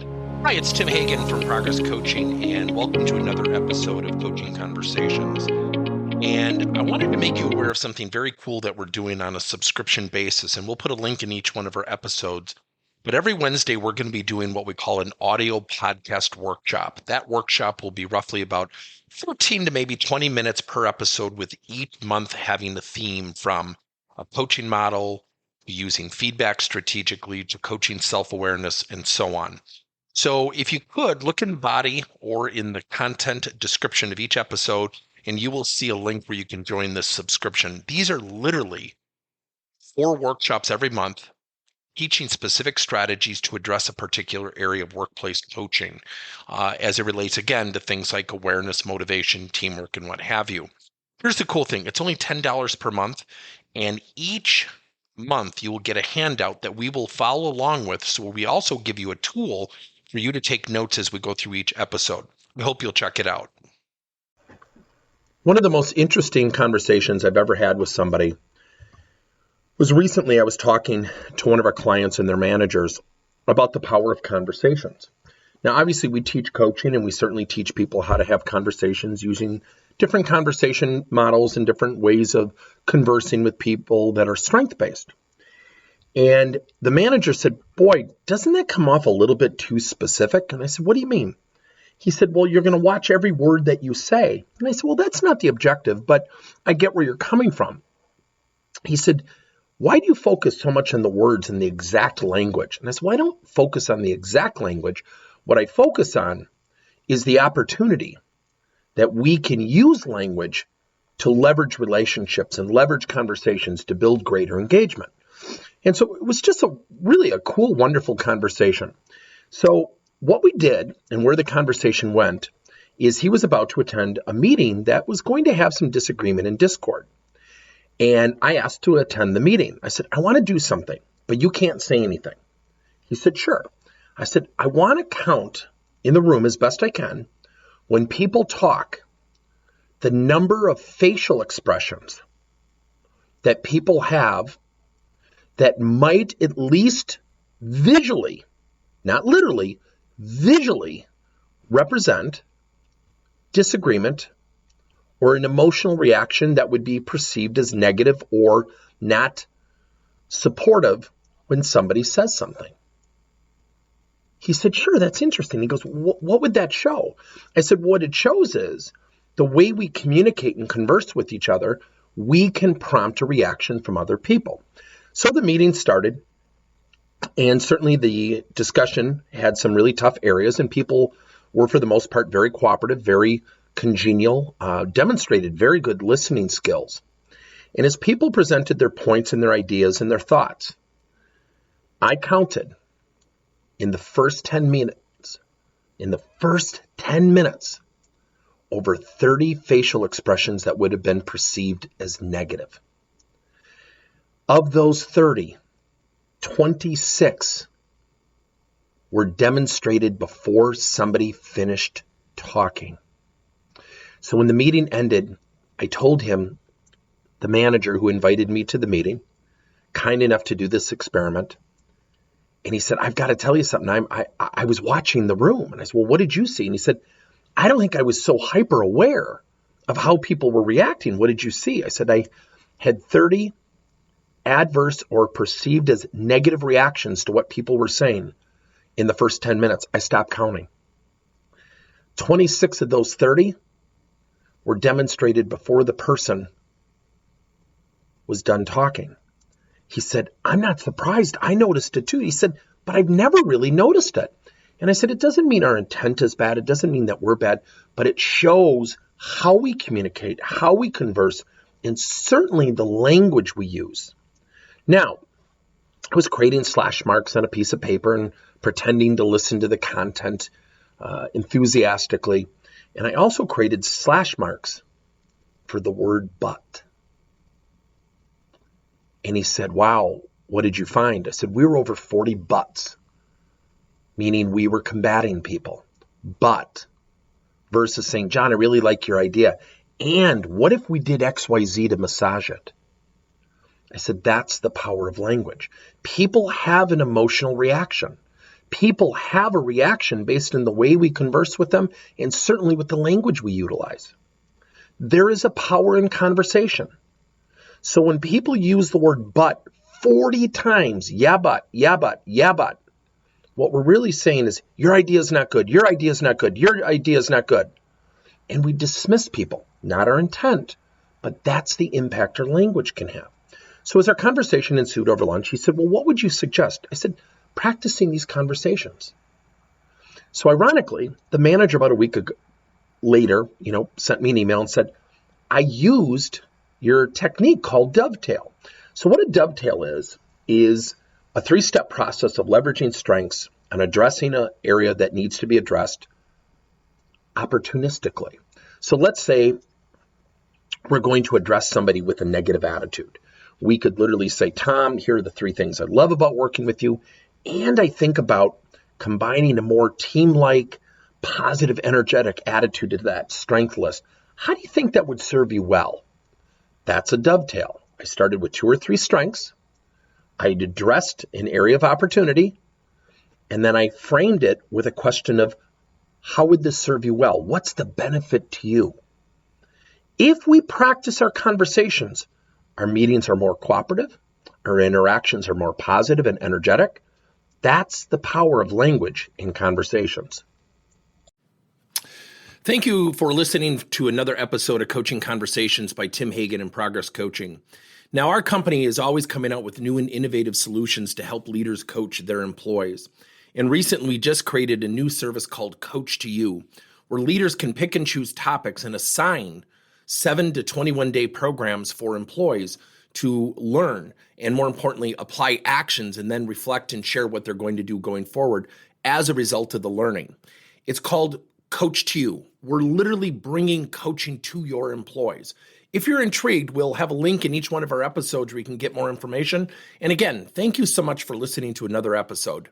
Hi, it's Tim Hagen from Progress Coaching, and welcome to another episode of Coaching Conversations. And I wanted to make you aware of something very cool that we're doing on a subscription basis, and we'll put a link in each one of our episodes. But every Wednesday, we're going to be doing what we call an audio podcast workshop. That workshop will be roughly about 14 to maybe 20 minutes per episode, with each month having a theme from a coaching model, using feedback strategically, to coaching self-awareness, and so on. So if you could, look in the body or in the content description of each episode, and you will see a link where you can join this subscription. These are literally 4 workshops every month, teaching specific strategies to address a particular area of workplace coaching, as it relates, again, to things like awareness, motivation, teamwork, and what have you. Here's the cool thing. It's only $10 per month, and each month you will get a handout that we will follow along with. So we also give you a tool for you to take notes as we go through each episode. We hope you'll check it out. One of the most interesting conversations I've ever had with somebody was recently. I was talking to one of our clients and their managers about the power of conversations. Now, obviously, we teach coaching, and we certainly teach people how to have conversations using different conversation models and different ways of conversing with people that are strength-based. And the manager said, "Boy, doesn't that come off a little bit too specific?" And I said, "What do you mean?" He said, "Well, you're going to watch every word that you say." And I said, "Well, that's not the objective, but I get where you're coming from." He said, "Why do you focus so much on the words and the exact language?" And I said, "Well, I don't focus on the exact language. What I focus on is the opportunity that we can use language to leverage relationships and leverage conversations to build greater engagement." And so it was just really a cool, wonderful conversation. So what we did and where the conversation went is he was about to attend a meeting that was going to have some disagreement and discord. And I asked to attend the meeting. I said, "I want to do something, but you can't say anything." He said, "Sure." I said, "I want to count in the room as best I can, when people talk, the number of facial expressions that people have that might at least visually, not literally, visually represent disagreement or an emotional reaction that would be perceived as negative or not supportive when somebody says something." He said, "Sure, that's interesting." He goes, "What would that show?" I said, "What it shows is the way we communicate and converse with each other, we can prompt a reaction from other people." So the meeting started, and certainly the discussion had some really tough areas, and people were, for the most part, very cooperative, very congenial, demonstrated very good listening skills. And as people presented their points and their ideas and their thoughts, I counted in the first 10 minutes, over 30 facial expressions that would have been perceived as negative. Of those 30, 26 were demonstrated before somebody finished talking. So when the meeting ended, I told him, the manager who invited me to the meeting, kind enough to do this experiment, and he said, "I've got to tell you something. I was watching the room." And I said, "Well, what did you see?" And he said, "I don't think I was so hyper aware of how people were reacting. What did you see?" I said, "I had 30 adverse or perceived as negative reactions to what people were saying in the first 10 minutes. I stopped counting. 26 of those 30 were demonstrated before the person was done talking." He said, "I'm not surprised. I noticed it too." He said, "But I've never really noticed it." And I said, "It doesn't mean our intent is bad. It doesn't mean that we're bad, but it shows how we communicate, how we converse, and certainly the language we use." Now, I was creating slash marks on a piece of paper and pretending to listen to the content enthusiastically. And I also created slash marks for the word "but." And he said, "Wow, what did you find?" I said, "We were over 40 buts, meaning we were combating people. But versus saying, 'John, I really like your idea. And what if we did XYZ to massage it?'" I said, that's the power of language. People have an emotional reaction. People have a reaction based on the way we converse with them and certainly with the language we utilize. There is a power in conversation. So when people use the word but 40 times, yeah, but, yeah, but, yeah, but, what we're really saying is your idea is not good, your idea is not good, your idea is not good. And we dismiss people, not our intent, but that's the impact our language can have. So as our conversation ensued over lunch, he said, well, what would you suggest? I said, practicing these conversations. So ironically, the manager about a week later, sent me an email and said, I used your technique called dovetail. So what a dovetail is a 3-step process of leveraging strengths and addressing an area that needs to be addressed opportunistically. So let's say we're going to address somebody with a negative attitude. We could literally say, Tom, here are the 3 things I love about working with you. And I think about combining a more team-like, positive, energetic attitude to that strength list. How do you think that would serve you well? That's a dovetail. I started with 2 or 3 strengths. I addressed an area of opportunity. And then I framed it with a question of, how would this serve you well? What's the benefit to you? If we practice our conversations, our meetings are more cooperative, our interactions are more positive and energetic. That's the power of language in conversations. Thank you for listening to another episode of Coaching Conversations by Tim Hagen and Progress Coaching. Now, our company is always coming out with new and innovative solutions to help leaders coach their employees. And recently, we just created a new service called Coach to You, where leaders can pick and choose topics and assign 7 to 21-day programs for employees to learn and, more importantly, apply actions and then reflect and share what they're going to do going forward as a result of the learning. It's called Coach to You. We're literally bringing coaching to your employees. If you're intrigued, we'll have a link in each one of our episodes where you can get more information. And again, thank you so much for listening to another episode.